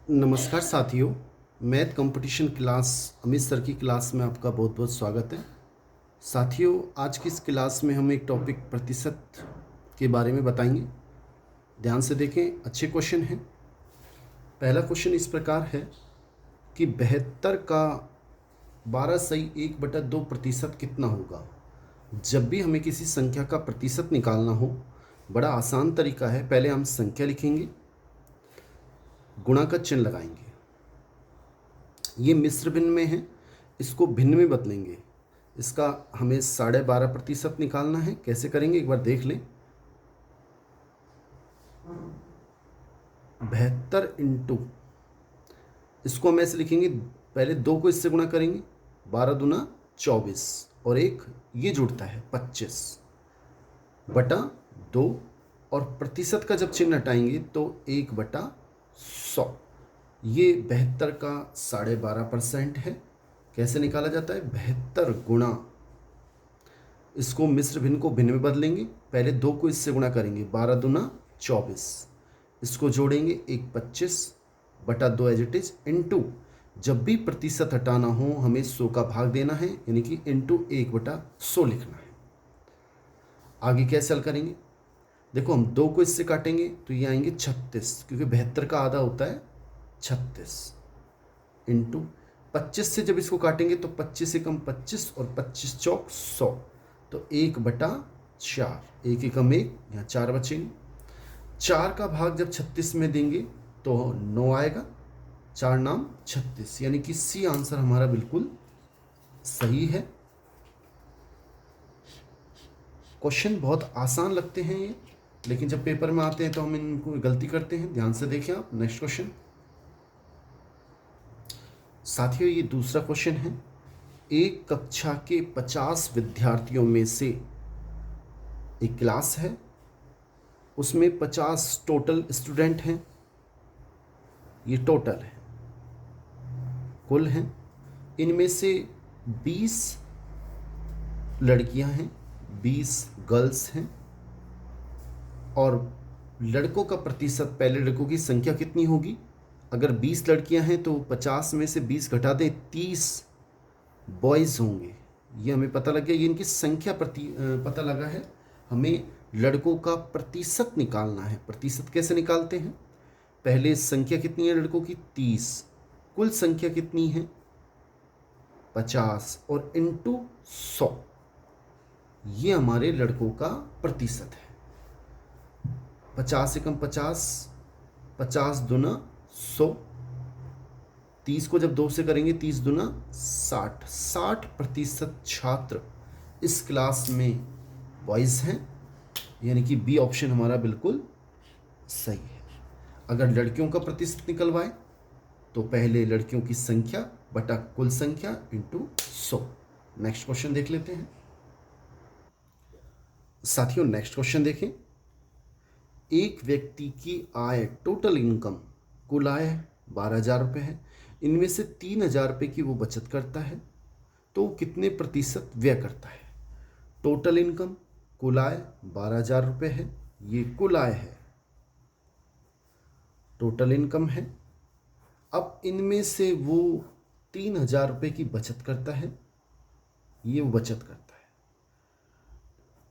नमस्कार साथियों। Math competition class Amit sir की क्लास में आपका बहुत बहुत स्वागत है। साथियों, आज की इस क्लास में हम एक टॉपिक प्रतिशत के बारे में बताएंगे। ध्यान से देखें, अच्छे क्वेश्चन हैं। पहला क्वेश्चन इस प्रकार है कि 72 का 12/1/2% कितना होगा। जब भी हमें किसी संख्या का प्रतिशत निकालना हो, बड़ा आसान तरीका है। पहले हम संख्या लिखेंगे, गुणा का चिन्ह लगाएंगे। ये मिश्र भिन्न में है, इसको भिन्न में बदलेंगे। इसका हमें 12.5% निकालना है। कैसे करेंगे एक बार देख लें। 72 इंटू, इसको हम ऐसे लिखेंगे, पहले 2 को इससे गुणा करेंगे, 12 दूना 24 और एक ये जुड़ता है 25/2, और प्रतिशत का जब चिन्ह हटाएंगे तो 1/100। ये 72 का 12.5% है। कैसे निकाला जाता है? 72 गुणा, इसको मिश्र भिन्न को भिन्न में बदलेंगे। पहले 2 को इससे गुणा करेंगे, 12 दूना 24, इसको जोड़ेंगे 1/25/2 एज इट इज, इंटू, जब भी प्रतिशत हटाना हो हमें 100 का भाग देना है, यानी कि इंटू 1/100 लिखना है। आगे कैसे हल करेंगे? देखो, हम 2 को इससे काटेंगे तो ये आएंगे 36, क्योंकि 72 का आधा होता है 36, इंटू 25 से जब इसको काटेंगे तो 25 से कम 25 और 25 चौक 100, तो 1/4, 1 एकम 1, यहाँ 4 बचेंगे। 4 का भाग जब 36 में देंगे तो 9 आएगा, 4 नाम 36, यानी कि सी आंसर हमारा बिल्कुल सही है। क्वेश्चन बहुत आसान लगते हैं ये, लेकिन जब पेपर में आते हैं तो हम इनको गलती करते हैं। ध्यान से देखें आप। नेक्स्ट क्वेश्चन साथियों, ये दूसरा क्वेश्चन है। एक कक्षा के 50 विद्यार्थियों में से एक क्लास है, उसमें 50 टोटल स्टूडेंट हैं। ये टोटल है, कुल हैं। इनमें से 20 लड़कियां हैं, 20 गर्ल्स हैं, और लड़कों का प्रतिशत, पहले लड़कों की संख्या कितनी होगी? अगर 20 लड़कियां हैं तो 50 में से 20 घटा दें, 30 बॉयज़ होंगे। ये हमें पता लग गया, ये इनकी संख्या पता लगा है। हमें लड़कों का प्रतिशत निकालना है। प्रतिशत कैसे निकालते हैं? पहले संख्या कितनी है लड़कों की? 30, कुल संख्या कितनी है? 50, और इंटू 100, ये हमारे लड़कों का प्रतिशत है। 50 से कम 50, 50 दूना 100, 30 को जब 2 से करेंगे 30 दूना 60, 60% छात्र इस क्लास में बॉयज़ हैं, यानी कि बी ऑप्शन हमारा बिल्कुल सही है। अगर लड़कियों का प्रतिशत निकलवाए तो पहले लड़कियों की संख्या बटा कुल संख्या इंटू 100। नेक्स्ट क्वेश्चन देख लेते हैं साथियों। नेक्स्ट क्वेश्चन देखें। एक व्यक्ति की आय, टोटल इनकम, कुल आय 12,000 रुपये है। इनमें से 3,000 रुपये की वो बचत करता है, तो वो कितने प्रतिशत व्यय करता है? टोटल इनकम, कुल आय 12,000 रुपये है, ये कुल आय है, टोटल इनकम है। अब इनमें से वो 3,000 रुपये की बचत करता है, ये वो बचत करता है।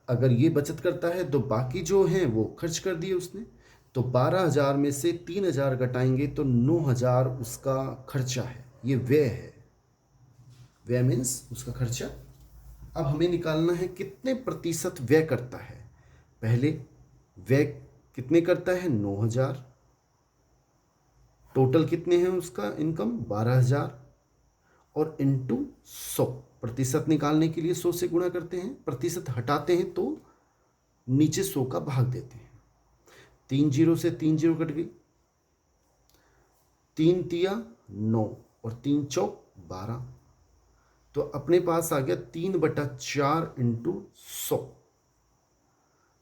अगर ये बचत करता है तो बाकी जो हैं वो खर्च कर दिए उसने, तो 12,000 में से 3,000 घटाएंगे तो 9,000 उसका खर्चा है, ये व्यय है। व्यय मीन्स उसका खर्चा। अब हमें निकालना है कितने प्रतिशत व्यय करता है। पहले व्यय कितने करता है? 9,000। टोटल कितने हैं उसका इनकम? 12,000, और इंटू 100। प्रतिशत निकालने के लिए 100 से गुणा करते हैं, प्रतिशत हटाते हैं तो नीचे 100 का भाग देते हैं। 3 जीरो से 3 जीरो कट गई, 3 तिया 9 और 3 चौक 12, तो अपने पास आ गया 3/4 इंटू 100।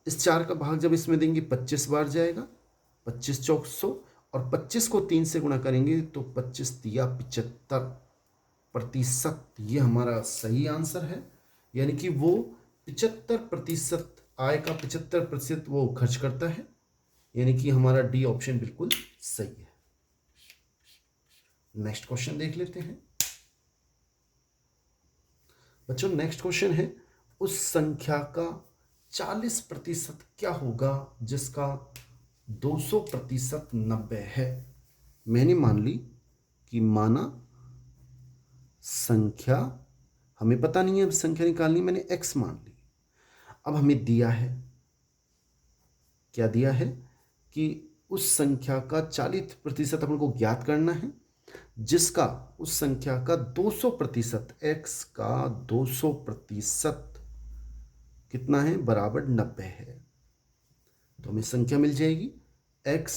इस 4 का भाग जब इसमें देंगे 25 बार जाएगा, 25 चौक 100, और 25 को 3 से गुणा करेंगे तो 25 तिया 75%। ये हमारा सही आंसर है, यानी कि वो 75%, आय का 75% वो खर्च करता है, यानी कि हमारा डी ऑप्शन बिल्कुल सही है। नेक्स्ट क्वेश्चन देख लेते हैं बच्चों। नेक्स्ट क्वेश्चन है, उस संख्या का 40% क्या होगा जिसका 200% 90 है। मैंने मान ली कि माना संख्या, हमें पता नहीं है अब संख्या निकालनी, मैंने x मान ली। अब हमें दिया है, क्या दिया है कि उस संख्या का 40% अपन को ज्ञात करना है जिसका उस संख्या का 200%, x का 200% कितना है, बराबर 90 है। तो हमें संख्या मिल जाएगी, x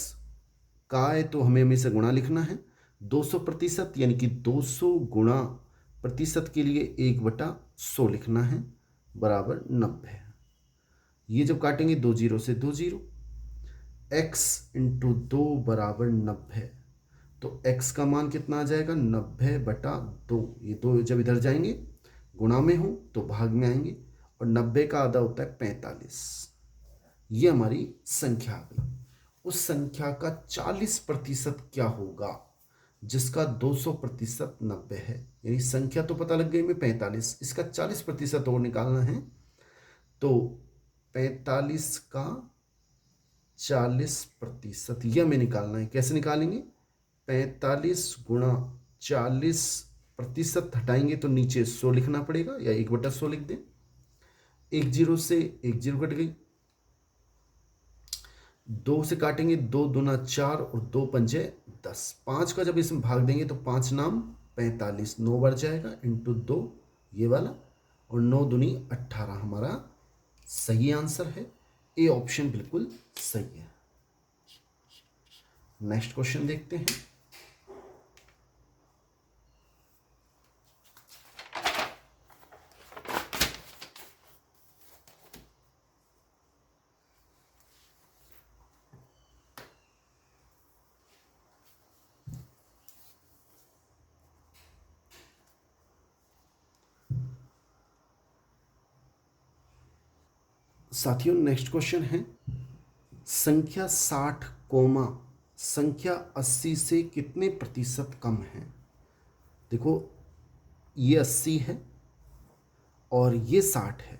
का है तो हमें हमेशा गुणा लिखना है, 200% यानी कि 200 गुणा प्रतिशत के लिए 1/100 लिखना है, बराबर 90। ये जब काटेंगे 2 जीरो से 2 जीरो, x इंटू 2 बराबर 90। तो x का मान कितना आ जाएगा, 90/2। ये दो जब इधर जाएंगे गुणा में हो तो भाग में आएंगे, और 90 का आधा होता है 45। ये हमारी संख्या आ गई। उस संख्या का 40% क्या होगा जिसका 200% 90 है। यानी संख्या तो पता लग गई में 45, इसका 40% और निकालना है। तो 45 का 40% यह हमें निकालना है। कैसे निकालेंगे, 45 गुणा 40% हटाएंगे तो नीचे 100 लिखना पड़ेगा, या 1/100 लिख दें। 1 जीरो से 1 जीरो कट गई, 2 से काटेंगे, 2 दूना 4 और 2 पंजे 10। 5 का जब इसमें भाग देंगे तो 5 नाम 45, 9 बढ़ जाएगा इंटू 2 ये वाला, और 9 दूनी 18 हमारा सही आंसर है। ए ऑप्शन बिल्कुल सही है। नेक्स्ट क्वेश्चन देखते हैं। साथियों नेक्स्ट क्वेश्चन है, संख्या 60 कोमा संख्या 80 से कितने प्रतिशत कम है। देखो ये 80 है और ये 60 है।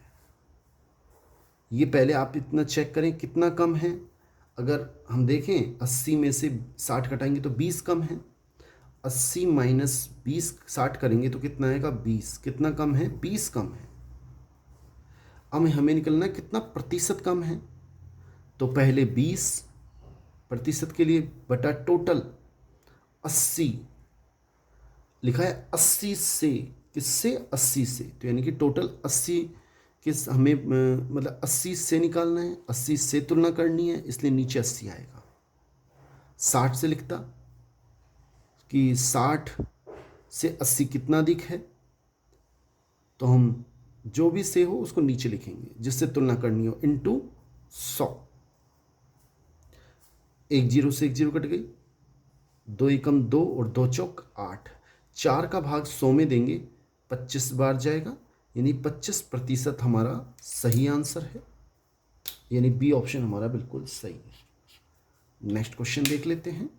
ये पहले आप इतना चेक करें कितना कम है। अगर हम देखें 80 में से 60 घटाएंगे तो 20 कम है। 80 माइनस 20 60 करेंगे तो कितना आएगा, 20। कितना कम है, 20 कम है। अब हमें निकलना है कितना प्रतिशत कम है। तो पहले 20% के लिए बटा टोटल 80 लिखा है। 80 से, किससे, 80 से, तो यानी कि टोटल 80 किस हमें मतलब 80 से निकालना है, 80 से तुलना करनी है, इसलिए नीचे 80 आएगा। 60 से लिखता कि 60 से 80 कितना अधिक है, तो हम जो भी से हो उसको नीचे लिखेंगे जिससे तुलना करनी हो, इंटू 100। 1 जीरो से 1 जीरो कट गई, 2 एकम 2 और 2 चौक 8। 4 का भाग 100 में देंगे 25 बार जाएगा, यानी 25% हमारा सही आंसर है। यानी बी ऑप्शन हमारा बिल्कुल सही है। नेक्स्ट क्वेश्चन देख लेते हैं।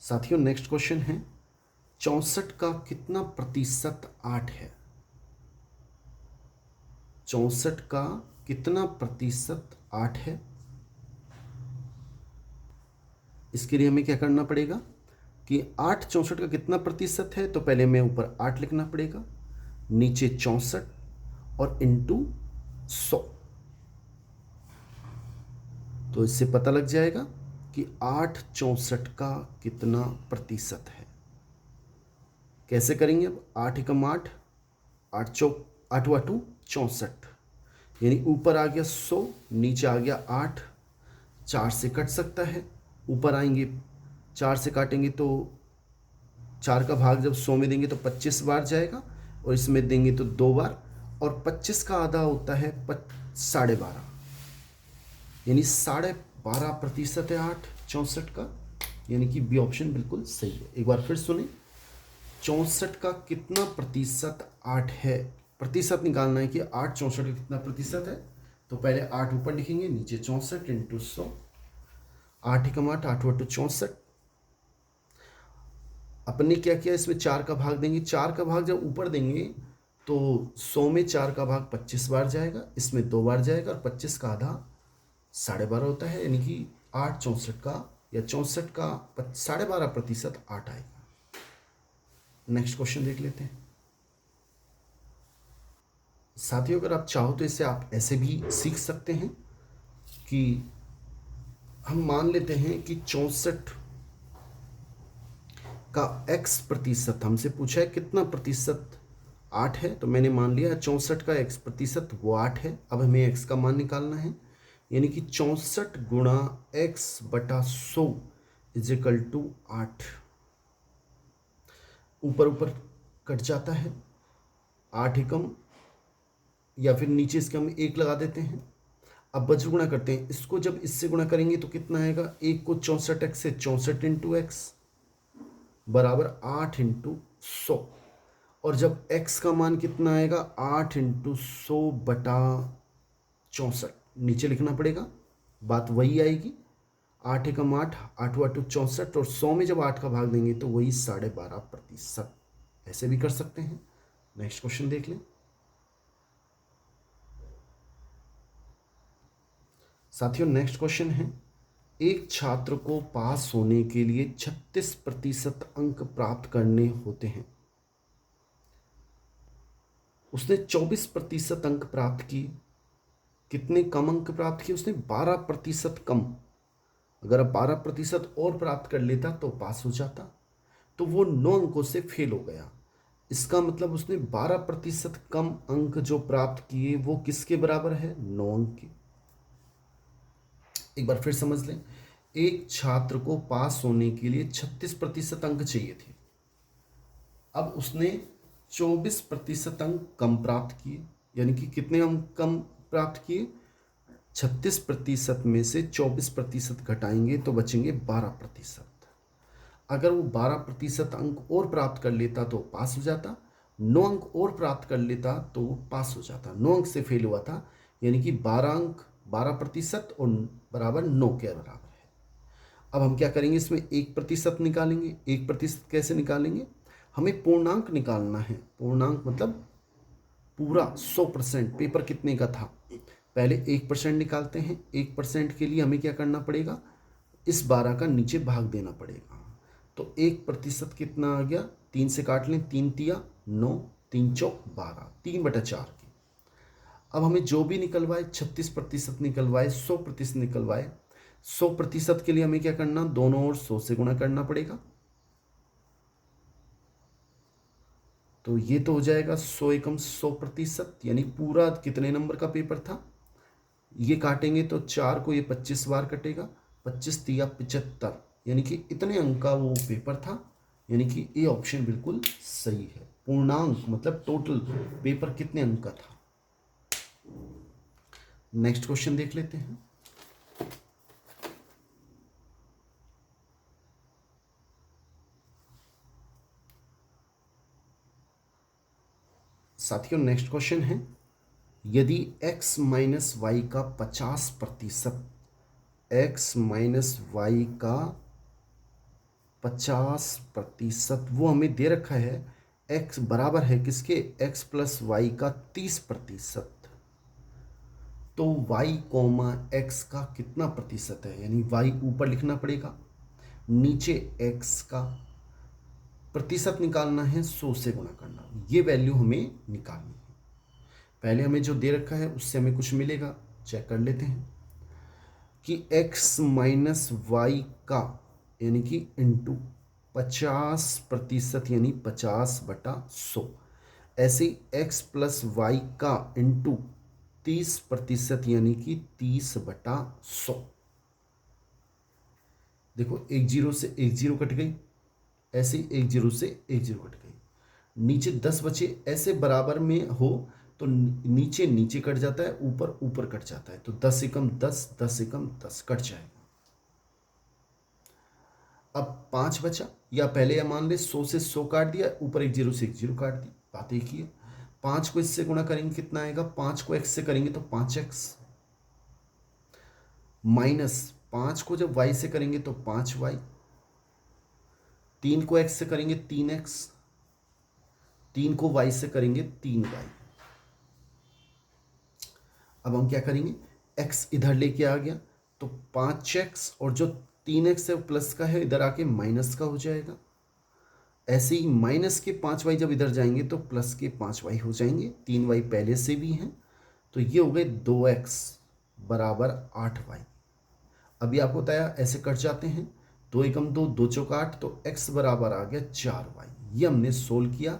साथियों नेक्स्ट क्वेश्चन है, 64 का कितना प्रतिशत 8 है। 64 का कितना प्रतिशत 8 है। इसके लिए हमें क्या करना पड़ेगा कि 8 64 का कितना प्रतिशत है, तो पहले हमें ऊपर 8 लिखना पड़ेगा, नीचे 64 और इंटू 100। तो इससे पता लग जाएगा कि 8 64 का कितना प्रतिशत है। कैसे करेंगे, अब 8 एकम 8, 8 चौक 8 8 64, यानी ऊपर आ गया 100, नीचे आ गया 8। 4 से कट सकता है, ऊपर आएंगे 4 से काटेंगे तो 4 का भाग जब 100 में देंगे तो 25 बार जाएगा, और इसमें देंगे तो 2 बार, और 25 का आधा होता है 12.5, यानी 12.5% है 8 64 का, यानी कि बी ऑप्शन बिल्कुल सही है। एक बार फिर सुने, 64 का कितना प्रतिशत 8 है। प्रतिशत निकालना है कि 8 64 का कितना प्रतिशत है। तो पहले 8 ऊपर लिखेंगे, नीचे 64 इंटू 100। 8 एकम 8, 8 8 64। अपन ने क्या किया, इसमें 4 का भाग देंगे। 4 का भाग जब ऊपर देंगे तो 100 में 4 का भाग 25 बार जाएगा, इसमें 2 बार जाएगा, और 25 का आधा 12.5 होता है, यानी कि 8 64 का या 64 का 12.5% 8 आएगा। नेक्स्ट क्वेश्चन देख लेते हैं साथियों। अगर आप चाहो तो इसे आप ऐसे भी सीख सकते हैं कि हम मान लेते हैं कि 64 का x प्रतिशत हमसे पूछा है कितना प्रतिशत 8 है, तो मैंने मान लिया 64 का x प्रतिशत वो 8 है। अब हमें x का मान निकालना है, यानी कि 64 गुणा x बटा 100 इज इक्वल टू 8। ऊपर ऊपर कट जाता है, 8 एकम, या फिर नीचे इसके हम 1 लगा देते हैं। अब बज गुणा करते हैं, इसको जब इससे गुणा करेंगे तो कितना आएगा, 1 को 64x से 64 इंटू एक्स बराबर 8 इंटू 100। और जब x का मान कितना आएगा, 8 इंटू 100 बटा 64, नीचे लिखना पड़ेगा, बात वही आएगी। 8 एकम 8, 8 8 64, और 100 में जब 8 का भाग देंगे तो वही 12.5%। ऐसे भी कर सकते हैं। नेक्स्ट क्वेश्चन देख लें साथियों। नेक्स्ट क्वेश्चन है, एक छात्र को पास होने के लिए 36% अंक प्राप्त करने होते हैं। उसने 24% अंक प्राप्त किए। कितने कम अंक प्राप्त किए उसने, 12% कम। अगर अब 12% और प्राप्त कर लेता तो पास हो जाता, तो वो 9 अंकों से फेल हो गया। इसका मतलब उसने 12% कम अंक जो प्राप्त किए वो किसके बराबर है, 9 अंक के। एक बार फिर समझ लें, एक छात्र को पास होने के लिए 36% अंक चाहिए थे। अब उसने 24% अंक कम प्राप्त किए, यानी कि कितने अंक कम प्राप्त किए, 36% में से 24% घटाएंगे तो बचेंगे 12%। अगर वो 12% अंक और प्राप्त कर लेता तो पास हो जाता, 9 अंक और प्राप्त कर लेता तो पास हो जाता। 9 अंक से फेल हुआ था, यानी कि 12 अंक 12% और बराबर 9 के बराबर है। अब हम क्या करेंगे, इसमें 1% निकालेंगे। 1% कैसे निकालेंगे, हमें पूर्णांक निकालना है। पूर्णांक मतलब पूरा 100%। पेपर कितने का था, पहले 1% निकालते हैं। 1% के लिए हमें क्या करना पड़ेगा, इस 12 का नीचे भाग देना पड़ेगा। तो 1% कितना आ गया, 3 से काट लें, 3 तिया 9, 3 चौक 12, 3/4 की। अब हमें जो भी निकलवाए, 36% निकलवाए, 100% निकलवाए, 100% के लिए हमें क्या करना, दोनों ओर 100 से गुणा करना पड़ेगा। तो ये तो हो जाएगा 100 एकम 100%, यानी पूरा कितने नंबर का पेपर था। ये काटेंगे तो 4 को ये 25 बार कटेगा, 25 तिया 75, यानी कि इतने अंक का वो पेपर था। यानी कि ये ऑप्शन बिल्कुल सही है। पूर्णांक मतलब टोटल पेपर कितने अंक का था। नेक्स्ट क्वेश्चन देख लेते हैं साथियों। नेक्स्ट क्वेश्चन है, यदि x माइनस वाई का 50%, x माइनस वाई का 50%, वो हमें दे रखा है, x बराबर है किसके, x प्लस वाई का 30%। तो y कोमा x का कितना प्रतिशत है, यानी y ऊपर लिखना पड़ेगा, नीचे x का प्रतिशत निकालना है, 100 से गुणा करना। ये वैल्यू हमें निकालनी है। पहले हमें जो दे रखा है उससे हमें कुछ मिलेगा, चेक कर लेते हैं कि x माइनस वाई का, यानी कि इंटू 50%, यानी 50/100। ऐसे ही x प्लस वाई का इंटू 30%, यानी कि 30/100। देखो एक जीरो से एक जीरो कट गई, ऐसे ही एक जीरो से एक जीरो कट गई, नीचे 10 बचे। ऐसे बराबर में हो तो नीचे नीचे कट जाता है, ऊपर ऊपर कट जाता है, तो 10 एकम 10, 10 एकम 10 कट जाएगा। अब 5 बचा, या पहले या मान ले 100 से 100 काट दिया, ऊपर एक जीरो से एक जीरो काट दी, बात एक ही है। 5 को इससे गुणा करेंगे कितना आएगा, 5 को x से करेंगे तो 5x, माइनस 5 को जब y से करेंगे तो 5y, 3 को x से करेंगे 3x, 3 को y से करेंगे 3y। अब हम क्या करेंगे, x इधर लेके आ गया तो 5x, और जो 3x है प्लस का है इधर आके माइनस का हो जाएगा। ऐसे ही माइनस के 5y जब इधर जाएंगे तो प्लस के 5y हो जाएंगे, 3y पहले से भी हैं, तो ये हो गए 2x बराबर 8y। अभी आपको बताया ऐसे कट जाते हैं, 2 एकम 2, 2 चौका 8, तो x बराबर आ गया 4y। ये हमने सोल्व किया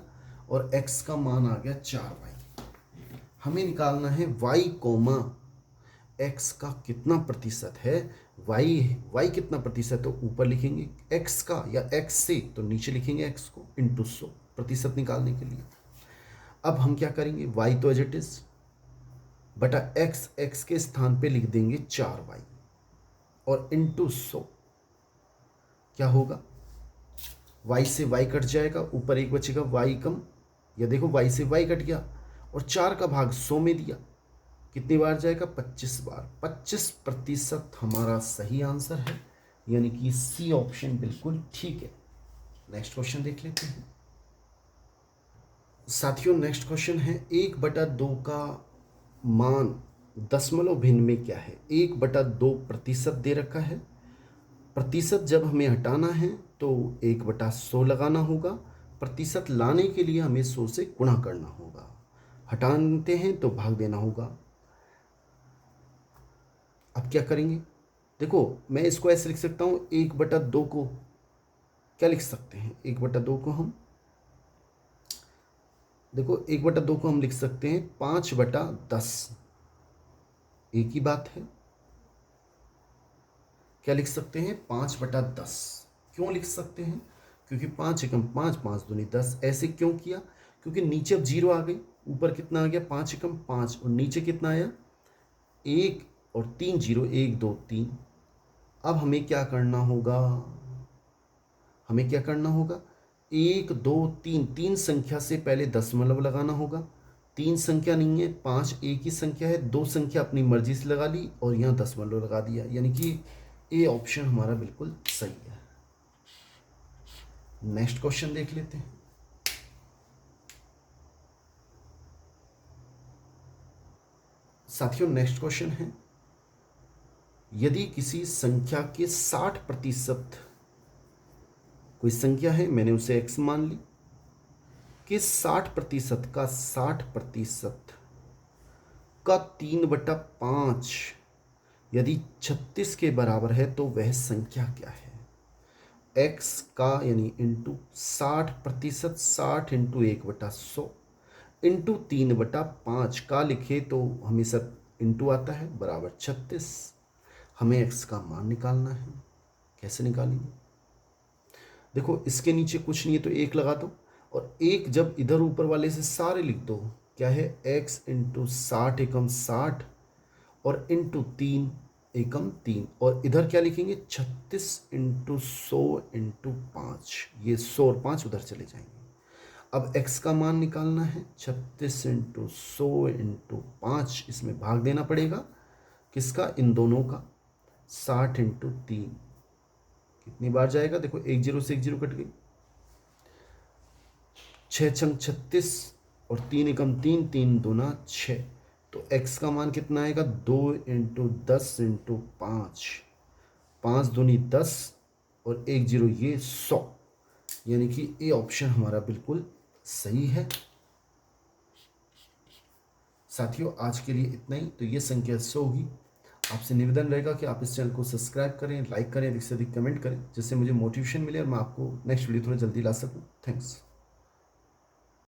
और x का मान आ गया 4y। हमें निकालना है y कोमा x का कितना प्रतिशत है, y कितना प्रतिशत तो ऊपर लिखेंगे, x का या x से तो नीचे लिखेंगे x को, इंटू 100 प्रतिशत निकालने के लिए। अब हम क्या करेंगे, y तो एज इट इज बटा x के स्थान पे लिख देंगे 4y और इंटू 100 क्या होगा, y से y कट जाएगा, ऊपर एक बचेगा y कम, या देखो y से y कट गया और 4 का भाग 100 में दिया, कितनी बार जाएगा, 25 बार। 25% हमारा सही आंसर है, यानी कि सी ऑप्शन बिल्कुल ठीक है। नेक्स्ट क्वेश्चन देख लेते हैं साथियों। नेक्स्ट क्वेश्चन है 1/2 का मान दशमलव भिन्न में क्या है। 1/2% दे रखा है, प्रतिशत जब हमें हटाना है तो 1/100 लगाना होगा, प्रतिशत लाने के लिए हमें 100 से गुणा करना होगा, हटाते हैं तो भाग देना होगा। अब क्या करेंगे, देखो मैं इसको ऐसे लिख सकता हूँ, 1/2 को क्या लिख सकते हैं, 1/2 को हम देखो 1/2 को हम लिख सकते हैं 5/10, एक ही बात है। क्या लिख सकते हैं, 5/10। क्यों लिख सकते हैं, क्योंकि 5 एकम 5, 5 दूनी 10। ऐसे क्यों किया, क्योंकि नीचे अब 0 आ गई, ऊपर कितना आ गया 5 एकम 5, और नीचे कितना आया 1 और 3 0, 1 2 3। अब हमें क्या करना होगा, हमें क्या करना होगा, 1 2 3, 3 संख्या से पहले दशमलव लगाना होगा। 3 संख्या नहीं है, 5 एक ही संख्या है, 2 संख्या अपनी मर्जी से लगा ली और यहाँ दशमलव लगा दिया, यानी कि ए ऑप्शन हमारा बिल्कुल सही है। नेक्स्ट क्वेश्चन देख लेते हैं साथियों। नेक्स्ट क्वेश्चन है, यदि किसी संख्या के 60%, कोई संख्या है मैंने उसे x मान ली, कि 60% का 60% का 3/5 यदि 36 के बराबर है तो वह संख्या क्या है। x का यानी इंटू 60%, 60 इंटू 1/100 इंटू 3/5 का लिखे तो हमेशा इंटू आता है, बराबर 36। हमें x का मान निकालना है, कैसे निकालेंगे, देखो इसके नीचे कुछ नहीं है तो 1 लगा दो, और 1 जब इधर ऊपर वाले से सारे लिख दो, क्या है x इंटू 60 एकम 60 और इंटू 3 एकम 3, और इधर क्या लिखेंगे 36 इंटू 100 इंटू 5, ये 100 और 5 उधर चले जाएंगे। अब x का मान निकालना है, 36 इंटू 100 इंटू 5, इसमें भाग देना पड़ेगा किसका, इन दोनों का, 60 इंटू 3, कितनी बार जाएगा, देखो 1 0 से 1 0 कट गई, 6 छंग 36 और 3 एकम 3, 3 दूना 6, तो x का मान कितना आएगा, 2 इंटू 10 इंटू 5, 5 दूनी 10 और 1 0 ये 100, यानी कि ए ऑप्शन हमारा बिल्कुल सही है। साथियों आज के लिए इतना ही, तो ये संख्या 100 होगी। आपसे निवेदन रहेगा कि आप इस चैनल को सब्सक्राइब करें, लाइक करें, अधिक से अधिक कमेंट करें, जिससे मुझे मोटिवेशन मिले और मैं आपको नेक्स्ट वीडियो थोड़ा जल्दी ला सकूं। थैंक्स।